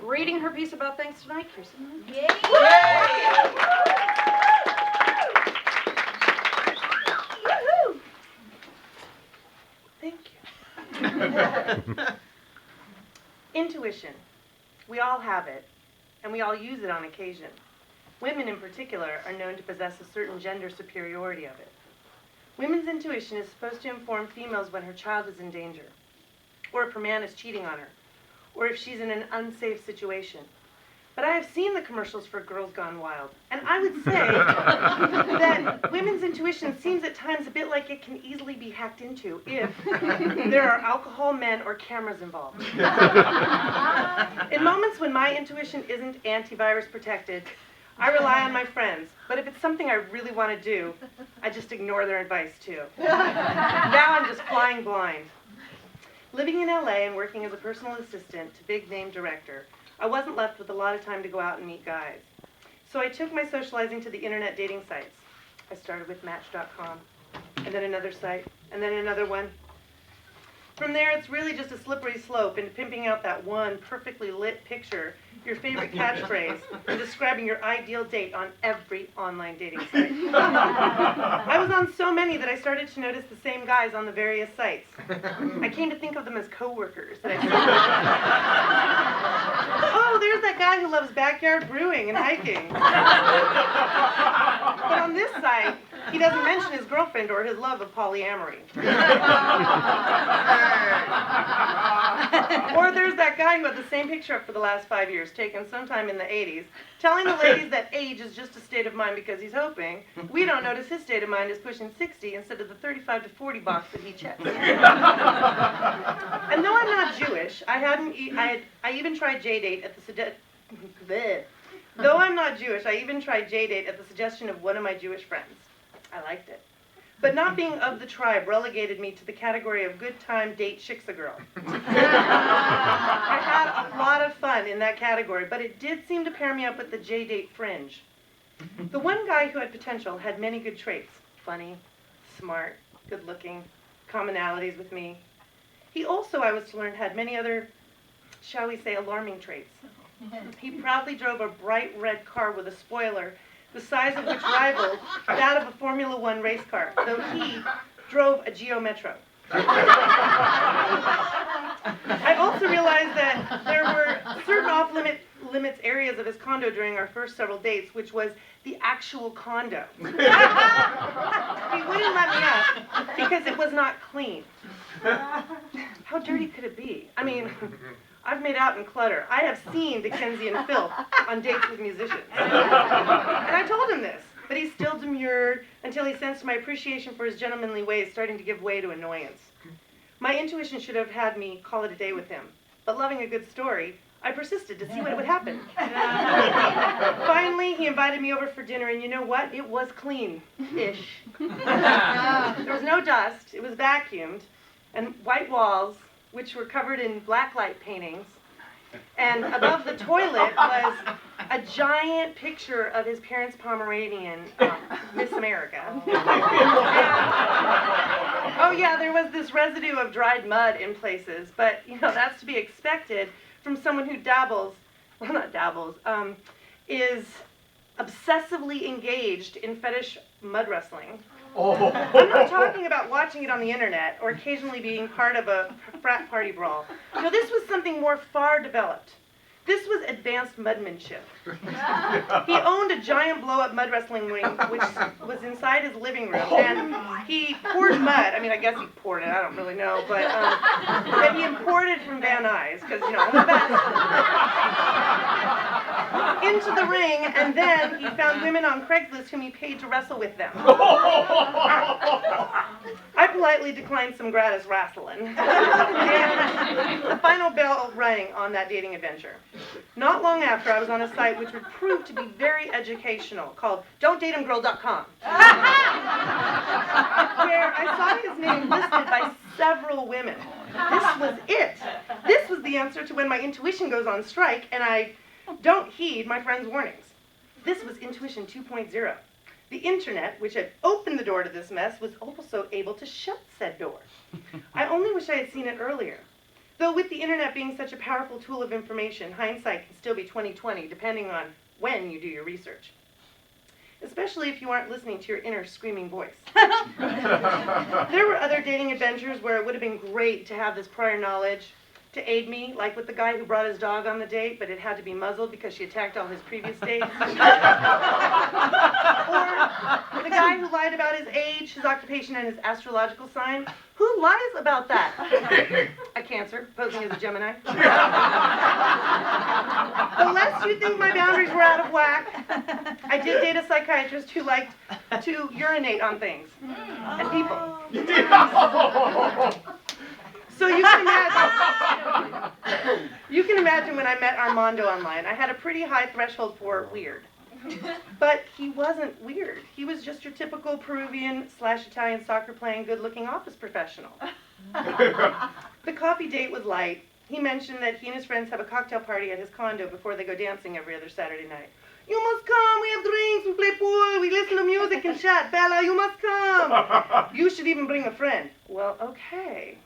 reading her piece about thanks tonight, Kirsten. Yay! Woohoo! Thank you. Intuition. We all have it, and we all use it on occasion. Women in particular are known to possess a certain gender superiority of it. Women's intuition is supposed to inform females when her child is in danger, or if her man is cheating on her, or if she's in an unsafe situation. But I have seen the commercials for Girls Gone Wild, and I would say that women's intuition seems at times a bit like it can easily be hacked into if there are alcohol, men, or cameras involved. In moments when my intuition isn't antivirus protected, I rely on my friends, but if it's something I really want to do, I just ignore their advice too. Now I'm just flying blind. Living in LA and working as a personal assistant to big-name director, I wasn't left with a lot of time to go out and meet guys. So I took my socializing to the internet dating sites. I started with Match.com, and then another site, and then another one. From there, it's really just a slippery slope into pimping out that one perfectly lit picture, your favorite catchphrase, and describing your ideal date on every online dating site. I was on so many that I started to notice the same guys on the various sites. I came to think of them as coworkers. Oh, there's that guy who loves backyard brewing and hiking. But on this site, he doesn't mention his girlfriend or his love of polyamory. Or there's that guy who had the same picture up for the last 5 years, taken sometime in the 80s, telling the ladies that age is just a state of mind because he's hoping we don't notice his state of mind is pushing 60 instead of the 35 to 40 box that he checks. And though I'm not Jewish, I even tried J-Date at the Though I'm not Jewish, I even tried J-Date at the suggestion of one of my Jewish friends. I liked it. But not being of the tribe relegated me to the category of good time date shiksa-girl. I had a lot of fun in that category, but it did seem to pair me up with the J-Date fringe. The one guy who had potential had many good traits. Funny, smart, good-looking, commonalities with me. He also, I was to learn, had many other, shall we say, alarming traits. He proudly drove a bright red car with a spoiler, the size of which rivaled that of a Formula One race car, though he drove a Geo Metro. I also realized that there were certain off-limits areas of his condo during our first several dates, which was the actual condo. He wouldn't let me up because it was not clean. How dirty could it be? I mean, I've made out in clutter. I have seen Dickensian filth on dates with musicians. And I told him this, but he still demurred until he sensed my appreciation for his gentlemanly ways starting to give way to annoyance. My intuition should have had me call it a day with him, but loving a good story, I persisted to see what would happen. Finally, he invited me over for dinner, and you know what? It was clean-ish. There was no dust, it was vacuumed, and white walls, which were covered in blacklight paintings, and above the toilet was a giant picture of his parents' Pomeranian, Miss America. Oh yeah, there was this residue of dried mud in places, but you know, that's to be expected from someone who is obsessively engaged in fetish mud wrestling. I'm not talking about watching it on the internet or occasionally being part of a frat party brawl. No, this was something more far developed. This was advanced mudmanship. He owned a giant blow-up mud wrestling ring, which was inside his living room, and he poured mud. I mean, I guess he poured it. I don't really know, but and he imported from Van Nuys, because you know, only best. Into the ring, and then he found women on Craigslist whom he paid to wrestle with them. I politely declined some gratis wrestling. And the final bell rang on that dating adventure. Not long after, I was on a site which would prove to be very educational, called Don'tDateHimGirl.com, where I saw his name listed by several women. This was it. This was the answer to when my intuition goes on strike, and I don't heed my friends' warnings. This was Intuition 2.0. The internet, which had opened the door to this mess, was also able to shut said door. I only wish I had seen it earlier. Though with the internet being such a powerful tool of information, hindsight can still be 20/20 depending on when you do your research. Especially if you aren't listening to your inner screaming voice. There were other dating adventures where it would have been great to have this prior knowledge to aid me, like with the guy who brought his dog on the date, but it had to be muzzled because she attacked all his previous dates. Or the guy who lied about his age, his occupation, and his astrological sign. Who lies about that? A Cancer, posing as a Gemini. The less you think my boundaries were out of whack, I did date a psychiatrist who liked to urinate on things and people. So you can imagine when I met Armando online, I had a pretty high threshold for weird. But he wasn't weird. He was just your typical Peruvian/Italian soccer playing good looking office professional. The coffee date was light. He mentioned that he and his friends have a cocktail party at his condo before they go dancing every other Saturday night. You must come, we have drinks, we play pool, we listen to music and chat. Bella, you must come. You should even bring a friend. Well, okay.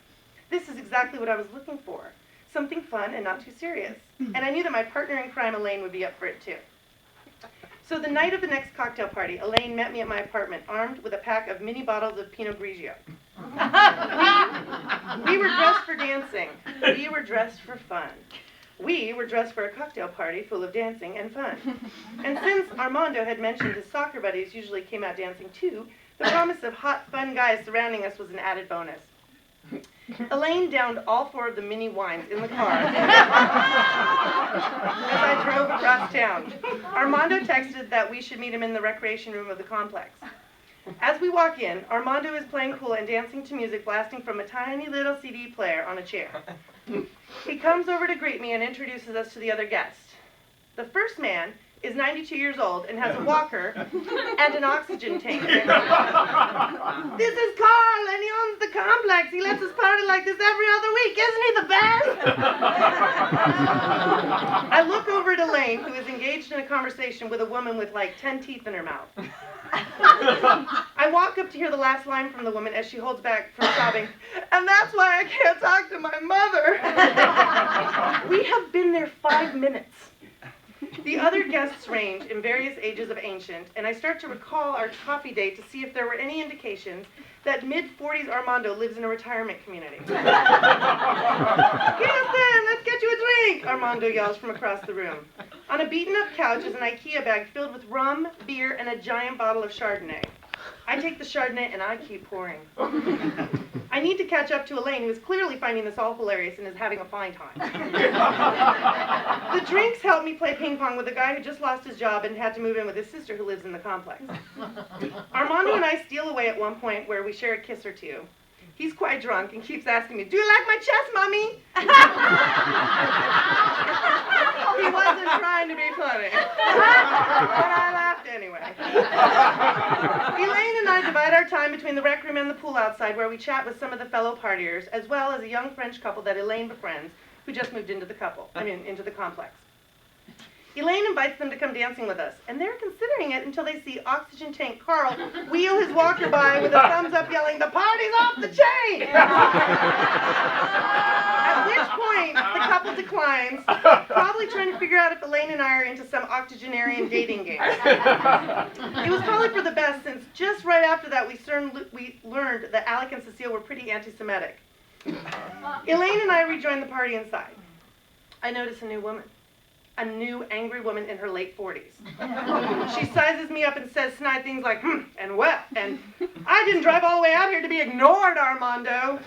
This is exactly what I was looking for. Something fun and not too serious. And I knew that my partner in crime, Elaine, would be up for it too. So the night of the next cocktail party, Elaine met me at my apartment, armed with a pack of mini bottles of Pinot Grigio. We were dressed for dancing. We were dressed for fun. We were dressed for a cocktail party full of dancing and fun. And since Armando had mentioned his soccer buddies usually came out dancing too, the promise of hot, fun guys surrounding us was an added bonus. Elaine downed all 4 of the mini wines in the car as I drove across town. Armando texted that we should meet him in the recreation room of the complex. As we walk in, Armando is playing pool and dancing to music blasting from a tiny little CD player on a chair. He comes over to greet me and introduces us to the other guests. The first man is 92 years old and has a walker and an oxygen tank. This is Carl, and he owns the complex. He lets us party like this every other week. Isn't he the best? I look over at Elaine, who is engaged in a conversation with a woman with like 10 teeth in her mouth. I walk up to hear the last line from the woman as she holds back from sobbing, and that's why I can't talk to my mother. We have been there 5 minutes. The other guests range in various ages of ancient, and I start to recall our coffee date to see if there were any indications that mid-40s Armando lives in a retirement community. Houston, let's get you a drink, Armando yells from across the room. On a beaten-up couch is an IKEA bag filled with rum, beer, and a giant bottle of Chardonnay. I take the Chardonnay and I keep pouring. I need to catch up to Elaine, who is clearly finding this all hilarious and is having a fine time. The drinks help me play ping pong with a guy who just lost his job and had to move in with his sister who lives in the complex. Armando and I steal away at one point where we share a kiss or two. He's quite drunk and keeps asking me, "Do you like my chest, Mommy?" He wasn't trying to be funny. But I laughed anyway. Elaine and I divide our time between the rec room and the pool outside, where we chat with some of the fellow partiers, as well as a young French couple that Elaine befriends, who just moved into the into the complex. Elaine invites them to come dancing with us, and they're considering it until they see Oxygen Tank Carl wheel his walker by with a thumbs up yelling, "The party's off the chain!" At which point, the couple declines, probably trying to figure out if Elaine and I are into some octogenarian dating game. It was probably for the best, since just right after that we learned that Alec and Cecile were pretty anti-Semitic. Elaine and I rejoined the party inside. I notice a new woman. A new, angry woman in her late 40s. She sizes me up and says snide things like, and well, and "I didn't drive all the way out here to be ignored, Armando."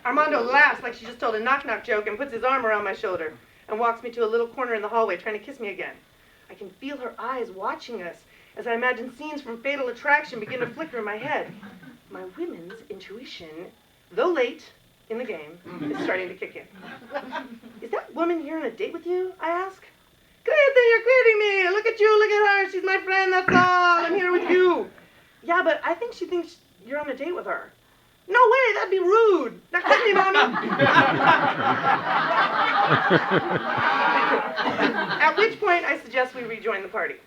Armando laughs like she just told a knock-knock joke and puts his arm around my shoulder and walks me to a little corner in the hallway trying to kiss me again. I can feel her eyes watching us as I imagine scenes from Fatal Attraction begin to flicker in my head. My women's intuition, though late in the game, is starting to kick in. "Is that woman here on a date with you?" I ask. "Clearly, you're kidding me. Look at you, look at her. She's my friend, that's all. I'm here with you." "Yeah, but I think she thinks you're on a date with her." "No way, that'd be rude. Now kiss me, Mommy." At which point, I suggest we rejoin the party.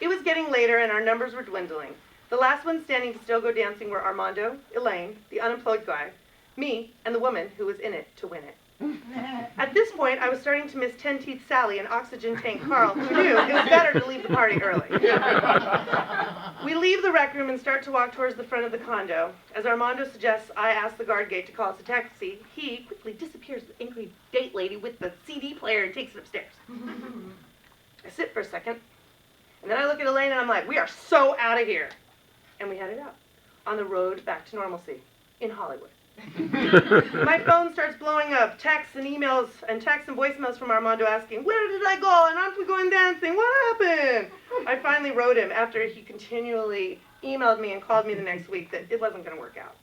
It was getting later and our numbers were dwindling. The last ones standing to still go dancing were Armando, Elaine, the unemployed guy, me, and the woman who was in it to win it. At this point, I was starting to miss 10 Teeth Sally and Oxygen Tank Carl, who knew it was better to leave the party early. We leave the rec room and start to walk towards the front of the condo. As Armando suggests I ask the guard gate to call us a taxi, he quickly disappears with the angry date lady with the CD player and takes it upstairs. I sit for a second, and then I look at Elaine and I'm like, we are so out of here. And we headed out on the road back to normalcy in Hollywood. My phone starts blowing up, texts and emails and voicemails from Armando asking, where did I go? And aren't we going dancing? What happened? I finally wrote him after he continually emailed me and called me the next week that it wasn't going to work out.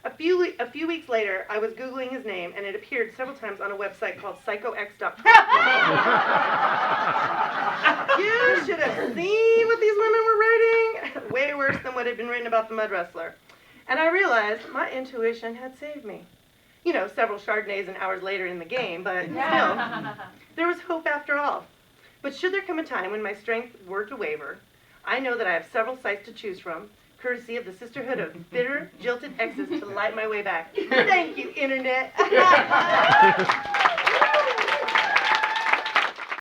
A few weeks later, I was Googling his name, and it appeared several times on a website called psychox.com. You should have seen what these women were writing. Way worse than what had been written about the mud wrestler. And I realized my intuition had saved me. You know, several Chardonnays and hours later in the game, but still, there was hope after all. But should there come a time when my strength were to waver, I know that I have several sites to choose from, courtesy of the Sisterhood of Bitter, Jilted Exes to light my way back. Thank you, Internet.